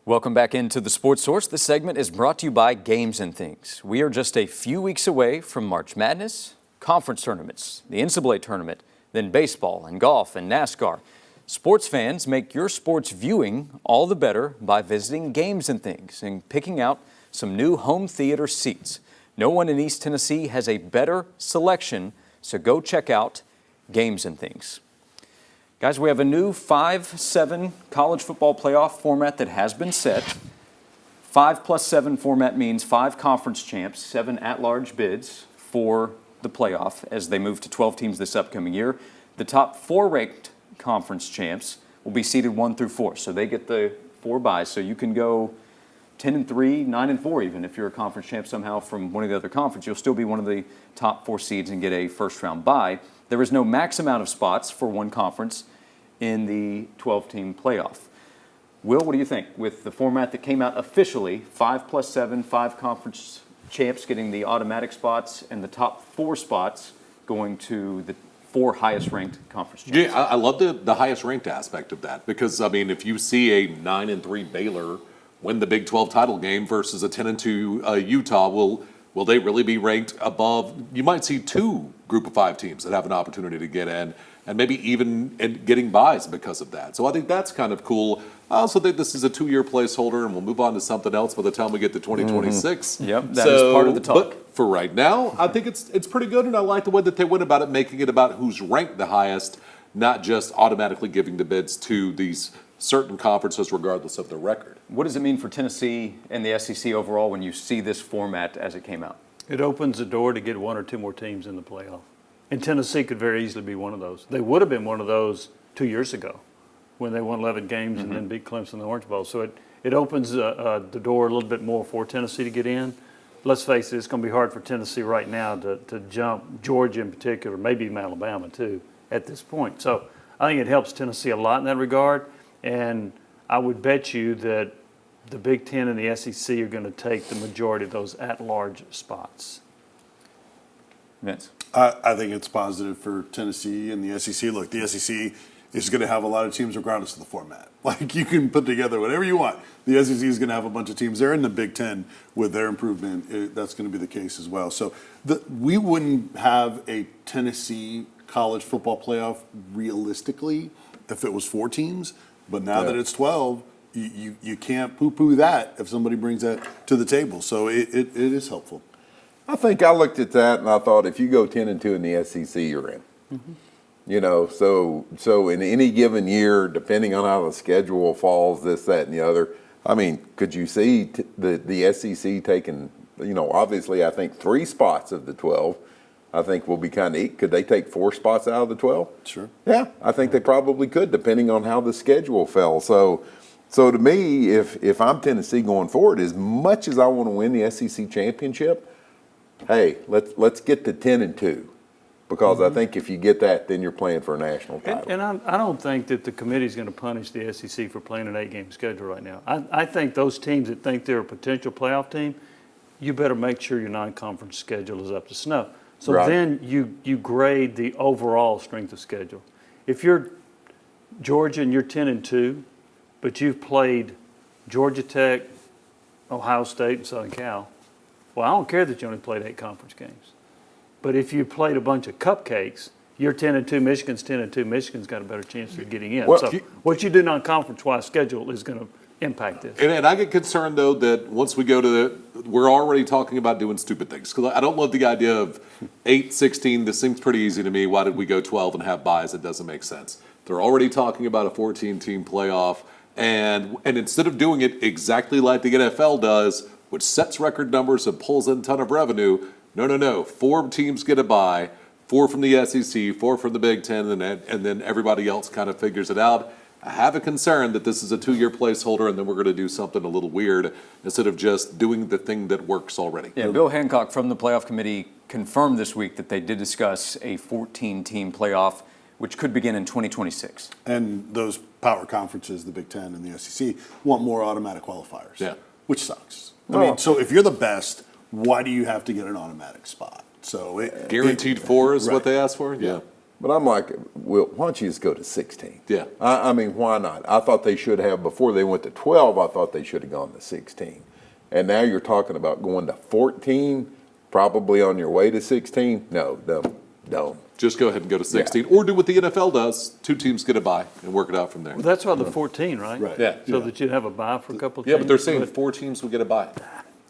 Welcome back into the Sports Source. This segment is brought to you by Games and Things. We are just a few weeks away from March Madness, conference tournaments, the NCAA tournament, then baseball and golf and NASCAR. Sports fans, make your sports viewing all the better by visiting Games and Things and picking out some new home theater seats. No one in East Tennessee has a better selection, so go check out Games and Things. Guys, we have a new 5-7 college football playoff format that has been set. 5+7 format means 5 conference champs, 7 at-large bids for the playoff as they move to 12 teams this upcoming year. The top 4 ranked conference champs will be seeded 1 through 4, so they get the 4 byes. So you can go 10-3, 9-4 even if you're a conference champ somehow from one of the other conferences. You'll still be one of the top 4 seeds and get a first-round bye. There is no max amount of spots for one conference in the 12-team playoff. Will, what do you think? With the format that came out officially, 5+7, 5 conference champs getting the automatic spots and the top 4 spots going to the 4 highest-ranked conference champs. Yeah, I love the highest-ranked aspect of that because, I mean, if you see a 9-3 Baylor win the Big 12 title game versus a 10-2 Utah, will they really be ranked above? You might see 2 Group of 5 teams that have an opportunity to get in, and maybe even getting buys because of that. So I think that's kind of cool. I also think this is a 2-year placeholder, and we'll move on to something else by the time we get to 2026. Yep, that is part of the talk. But for right now, I think it's pretty good, and I like the way that they went about it, making it about who's ranked the highest, not just automatically giving the bids to these certain conferences regardless of their record. What does it mean for Tennessee and the SEC overall when you see this format as it came out? It opens the door to get 1 or 2 more teams in the playoff. And Tennessee could very easily be one of those. They would have been one of those 2 years ago when they won 11 games and then beat Clemson in the Orange Bowl. So it opens the door a little bit more for Tennessee to get in. Let's face it, it's going to be hard for Tennessee right now to jump Georgia in particular, maybe even Alabama too, at this point. So I think it helps Tennessee a lot in that regard. And I would bet you that the Big Ten and the SEC are going to take the majority of those at-large spots. Vince? I think it's positive for Tennessee and the SEC. Look, the SEC is going to have a lot of teams regardless of the format. Like, you can put together whatever you want. The SEC is going to have a bunch of teams. They're in the Big Ten with their improvement. That's going to be the case as well. So we wouldn't have a Tennessee college football playoff realistically if it was 4 teams. But now that it's 12, you can't poo-poo that if somebody brings that to the table. So it is helpful. I think I looked at that and I thought if you go 10-2 in the SEC, you're in. You know, so in any given year, depending on how the schedule falls, this, that, and the other, I mean, could you see the SEC taking, you know, obviously I think 3 spots of the 12, I think will be kind of, could they take 4 spots out of the 12? Sure. Yeah, I think they probably could, depending on how the schedule fell. So to me, if I'm Tennessee going forward, as much as I want to win the SEC championship, hey, let's get to 10-2, because I think if you get that, then you're playing for a national title. And I don't think that the committee is going to punish the SEC for playing an 8-game schedule right now. I think those teams that think they're a potential playoff team, you better make sure your non-conference schedule is up to snuff. So then you grade the overall strength of schedule. If you're Georgia and you're 10-2, but you've played Georgia Tech, Ohio State, and Southern Cal, well, I don't care that you only played 8 conference games. But if you played a bunch of cupcakes, you're 10-2, Michigan's 10-2, Michigan's got a better chance of getting in. Well, so what you do non-conference-wise schedule is going to impact this. And I get concerned, though, that once we go to we're already talking about doing stupid things. Because I don't love the idea of 8, 16. This seems pretty easy to me. Why did we go 12 and have buys? It doesn't make sense. They're already talking about a 14-team playoff. And instead of doing it exactly like the NFL does, which sets record numbers and pulls in a ton of revenue, no. 4 teams get a bye, 4 from the SEC, 4 from the Big Ten, and then everybody else kind of figures it out. I have a concern that this is a 2-year placeholder and then we're going to do something a little weird instead of just doing the thing that works already. Yeah, Bill Hancock from the playoff committee confirmed this week that they did discuss a 14-team playoff, which could begin in 2026. And those power conferences, the Big Ten and the SEC, want more automatic qualifiers. Yeah. Which sucks. I mean, so if you're the best, why do you have to get an automatic spot? So Guaranteed 4 is what they asked for? Yeah. But I'm like, well, why don't you just go to 16? Yeah. I mean, why not? I thought they should have, before they went to 12, I thought they should have gone to 16. And now you're talking about going to 14, probably on your way to 16? No, don't. Just go ahead and go to 16, or do what the NFL does. 2 teams get a bye and work it out from there. Well, that's why the 14, right? Right. Yeah. So that you'd have a bye for a couple of teams. Yeah, but they're saying 4 teams will get a bye.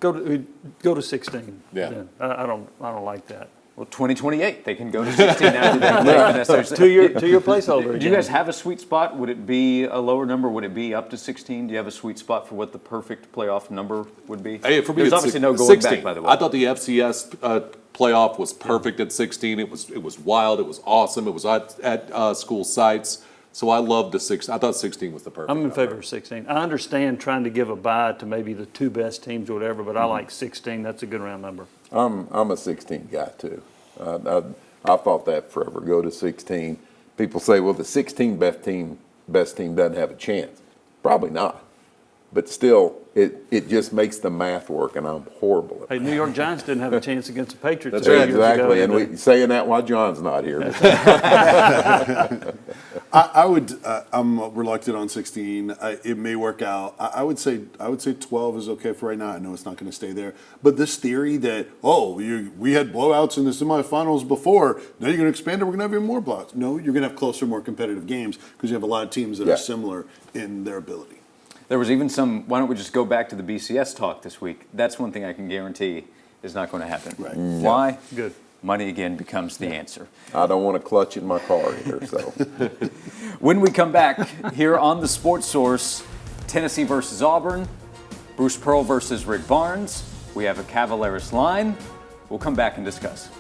Go to 16. Yeah. then. I don't like that. Well, 2028, they can go to 16 after they Two-year placeholder. Do you guys have a sweet spot? Would it be a lower number? Would it be up to 16? Do you have a sweet spot for what the perfect playoff number would be? Hey, for me, There's it's obviously no going 16. back, by the way. I thought the FCS playoff was perfect at 16. It was wild. It was awesome. It was at school sites. So I loved the 16. I thought 16 was the perfect I'm in number. favor of 16. I understand trying to give a bye to maybe the 2 best teams or whatever, but I like 16. That's a good round number. I'm a 16 guy too. I thought that forever. Go to 16. People say, well, the 16 best team doesn't have a chance. Probably not. But still, it just makes the math work, and I'm horrible at Hey, New York Giants didn't have a chance against the Patriots That's 2 right. years Exactly, ago. and we saying that while John's not here. I'm reluctant on 16. It may work out. I would say 12 is okay for right now. I know it's not going to stay there. But this theory that, we had blowouts in the semifinals before, now you're going to expand it, we're going to have even more blowouts. No, you're going to have closer, more competitive games because you have a lot of teams that Yeah. are similar in their ability. There was even some, why don't we just go back to the BCS talk this week? That's one thing I can guarantee is not going to happen. Right. Why? Good. Money again becomes the answer. I don't want to clutch in my car either, so. When we come back here on the Sports Source, Tennessee versus Auburn, Bruce Pearl versus Rick Barnes. We have a Cavaliers line. We'll come back and discuss.